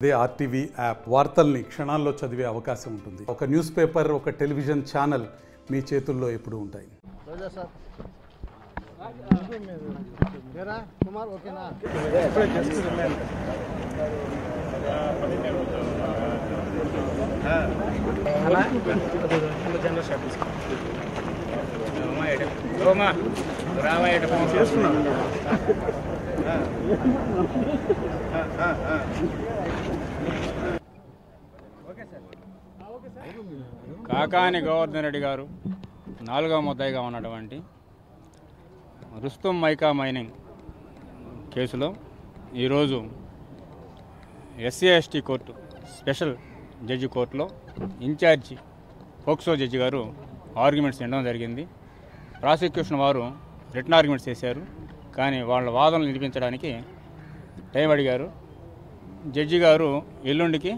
అదే RTV app వార్తల్ని క్షణాల్లో చదివే అవకాశం ఉంటుంది. ఒక న్యూస్ పేపర్, ఒక టెలివిజన్ ఛానల్ మీ చేతుల్లో ఎప్పుడూ ఉంటాయి. కాకాని గోవర్ధన్ రెడ్డి గారు 4వ ముద్దాయిగా ఉన్నటువంటి రుస్తుం మైకా మైనింగ్ కేసులో ఈరోజు SC/ST కోర్టు స్పెషల్ జడ్జి కోర్టులో ఇన్ఛార్జి పోక్సో జడ్జి గారు ఆర్గ్యుమెంట్స్ వినడం జరిగింది. ప్రాసిక్యూషన్ వారు రిటన్ ఆర్గ్యుమెంట్స్ చేశారు, కానీ వాళ్ళ వాదనలు వినిపించడానికి టైం అడిగారు. జడ్జి గారు ఎల్లుండికి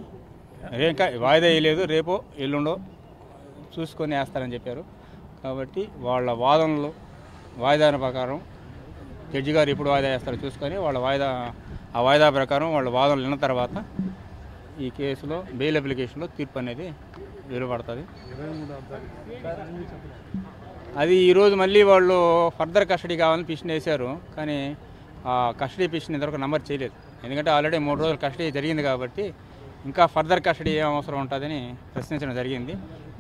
ఇంకా వాయిదా వేయలేదు, రేపో ఎల్లుండో చూసుకొని వేస్తారని చెప్పారు. కాబట్టి వాళ్ళ వాదనలు వాయిదా ప్రకారం జడ్జి గారు ఎప్పుడు వాయిదా వేస్తారో చూసుకొని ఆ వాయిదా ప్రకారం వాళ్ళ వాదనలు విన్న తర్వాత ఈ కేసులో బెయిల్ అప్లికేషన్లో తీర్పు అనేది వెలువడుతుంది. అది ఈరోజు మళ్ళీ వాళ్ళు ఫర్దర్ కస్టడీ కావాలని పిటిషన్ వేశారు, కానీ ఆ కస్టడీ పిటిషన్ ఇంతవరకు నమోదు చేయలేదు. ఎందుకంటే ఆల్రెడీ 3 రోజులు కస్టడీ జరిగింది కాబట్టి ఇంకా ఫర్దర్ కస్టడీ ఏం అవసరం ఉంటుందని ప్రశ్నించడం జరిగింది.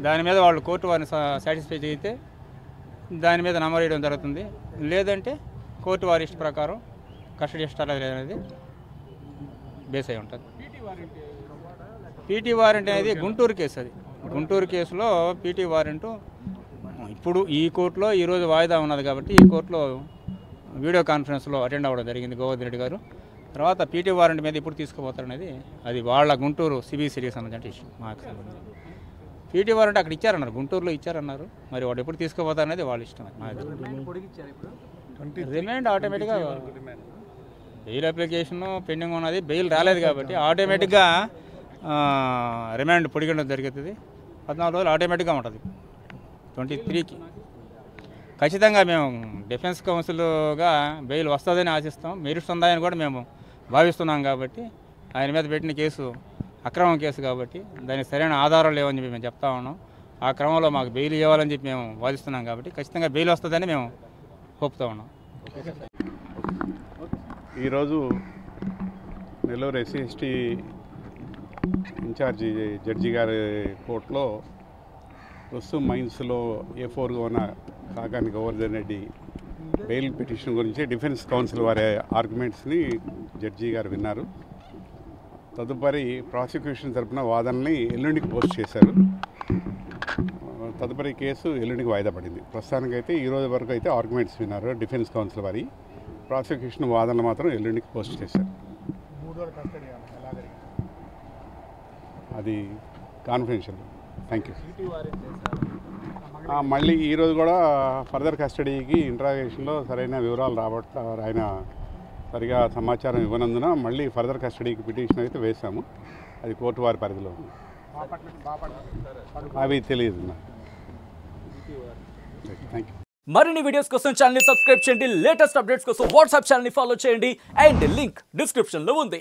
దాని మీద వాళ్ళు కోర్టు వారిని సాటిస్ఫై చేయితే దాని మీద నమోదు చేయడం జరుగుతుంది. లేదంటే కోర్టు వారి ఇష్ట ప్రకారం కస్టడీ ఇష్టాలు అనేది బేస్ అయి ఉంటుంది. పీటీ వారెంట్ అనేది గుంటూరు కేసు. అది గుంటూరు కేసులో పీటీ వారెంట్ ఇప్పుడు ఈ కోర్టులో ఈరోజు వాయిదా ఉన్నది కాబట్టి ఈ కోర్టులో వీడియో కాన్ఫరెన్స్లో అటెండ్ అవ్వడం జరిగింది గోవర్ధన్ రెడ్డి గారు. తర్వాత పీటీ వారెంట్ మీద ఇప్పుడు తీసుకుపోతారనేది అది వాళ్ళ గుంటూరు సిబిసిడికి సంబంధించిన ఇష్యూ. మాకు సంబంధించి పీటీ వారెంట్ అక్కడ ఇచ్చారన్నారు, గుంటూరులో ఇచ్చారన్నారు. మరి వాడు ఎప్పుడు తీసుకుపోతారనేది వాళ్ళ ఇష్టం. రిమాండ్ ఆటోమేటిక్గా బెయిల్ అప్లికేషన్ పెండింగ్ ఉన్నది, బెయిల్ రాలేదు కాబట్టి ఆటోమేటిక్గా రిమాండ్ పొడిగడం జరుగుతుంది. 14 రోజులు ఆటోమేటిక్గా ఉంటుంది. 23కి ఖచ్చితంగా మేము డిఫెన్స్ కౌన్సిల్గా బెయిల్ వస్తుందని ఆశిస్తాం. మెరిట్స్ ఉందని కూడా మేము భావిస్తున్నాం. కాబట్టి ఆయన మీద పెట్టిన కేసు అక్రమం కేసు కాబట్టి దానికి సరైన ఆధారాలు లేవని చెప్పి మేము చెప్తా ఉన్నాం. ఆ క్రమంలో మాకు బెయిల్ ఇవ్వాలని చెప్పి మేము వాదిస్తున్నాం. కాబట్టి ఖచ్చితంగా బెయిల్ వస్తుందని మేము ఒప్పుతూ ఉన్నాం. ఈరోజు నెల్లూరు SC/ST ఇన్ఛార్జి జడ్జి గారి కోర్టులో రుస్తుం మైన్స్లో A4గా ఉన్న కాకాని గోవర్ధన్ రెడ్డి బెయిల్ పిటిషన్ గురించి డిఫెన్స్ కౌన్సిల్ వారి ఆర్గ్యుమెంట్స్ని జడ్జి గారు విన్నారు. తదుపరి ప్రాసిక్యూషన్ తరపున వాదనని ఎల్లుండికి పోస్ట్ చేశారు. తదుపరి కేసు ఎల్లుండికి వాయిదా పడింది. ప్రస్తుతానికైతే ఈరోజు వరకు అయితే ఆర్గ్యుమెంట్స్ విన్నారు డిఫెన్స్ కౌన్సిల్ వారి. ప్రాసిక్యూషన్ వాదనలు మాత్రం ఎల్లుండికి పోస్ట్ చేశారు. అది కాన్ఫిడెన్షియల్. Thank you. మళ్ళీ ఈరోజు కూడా ఫర్దర్ కస్టడీకి ఇంట్రాగేషన్లో సరైన వివరాలు ఆయన సరిగా సమాచారం ఇవ్వనందున మళ్ళీ ఫర్దర్ కస్టడీకి పిటిషన్ అయితే వేశాము. అది కోర్టు వారి పరిధిలో ఉంది. అవి తెలియదు నాకు. Thank you. మరిన్ని వీడియోస్ కోసం ఛానల్ ని సబ్స్క్రైబ్ చేయండి. లేటెస్ట్ అప్డేట్స్ కోసం వాట్సాప్ ఛానల్ ని ఫాలో చేయండి. అండ్ లింక్ డిస్క్రిప్షన్ లో ఉంది.